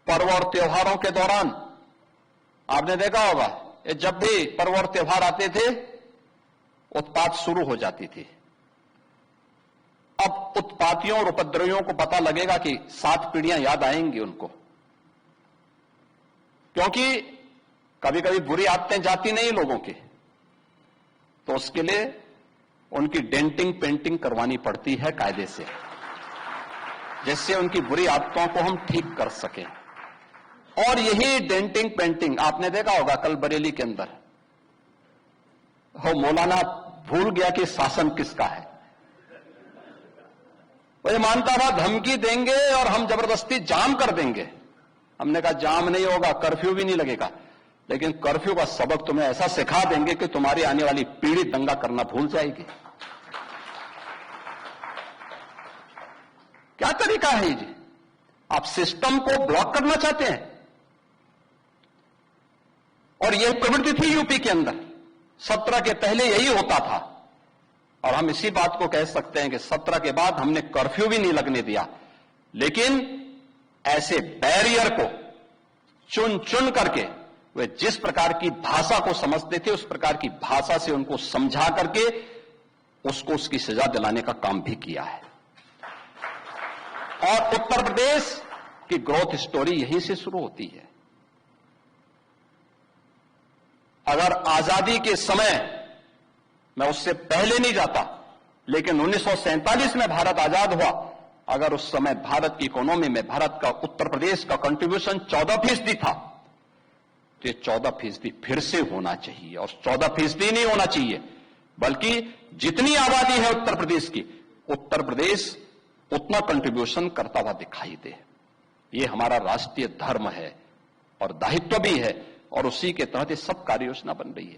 पर्व और त्योहारों के दौरान आपने देखा होगा, जब भी पर्व और त्योहार आते थे उत्पात शुरू हो जाती थी। अब उत्पातियों और उपद्रवियों को पता लगेगा कि 7 पीढ़ियां याद आएंगी उनको, क्योंकि कभी कभी बुरी आदतें जाती नहीं लोगों की, तो उसके लिए उनकी डेंटिंग पेंटिंग करवानी पड़ती है कायदे से, जिससे उनकी बुरी आदतों को हम ठीक कर सकें। और यही डेंटिंग पेंटिंग आपने देखा होगा कल बरेली के अंदर, वो मौलाना भूल गया कि शासन किसका है। वो ये मानता था धमकी देंगे और हम जबरदस्ती जाम कर देंगे। हमने कहा जाम नहीं होगा, कर्फ्यू भी नहीं लगेगा, लेकिन कर्फ्यू का सबक तुम्हें ऐसा सिखा देंगे कि तुम्हारी आने वाली पीढ़ी दंगा करना भूल जाएगी। क्या तरीका है जी? आप सिस्टम को ब्लॉक करना चाहते हैं। और यह प्रवृत्ति थी यूपी के अंदर, 17 के पहले यही होता था। और हम इसी बात को कह सकते हैं कि 17 के बाद हमने कर्फ्यू भी नहीं लगने दिया, लेकिन ऐसे बैरियर को चुन चुन करके वे जिस प्रकार की भाषा को समझते थे उस प्रकार की भाषा से उनको समझा करके उसको उसकी सजा दिलाने का काम भी किया है। और उत्तर प्रदेश की ग्रोथ स्टोरी यहीं से शुरू होती है। अगर आजादी के समय, मैं उससे पहले नहीं जाता, लेकिन 1947 में भारत आजाद हुआ, अगर उस समय भारत की इकोनॉमी में भारत का उत्तर प्रदेश का कंट्रीब्यूशन 14% था, तो ये 14% फिर से होना चाहिए। और 14% नहीं होना चाहिए, बल्कि जितनी आबादी है उत्तर प्रदेश की, उत्तर प्रदेश उतना कंट्रीब्यूशन करता हुआ दिखाई दे। ये हमारा राष्ट्रीय धर्म है और दायित्व भी है, और उसी के तहत ये सब कार्य योजना बन रही है।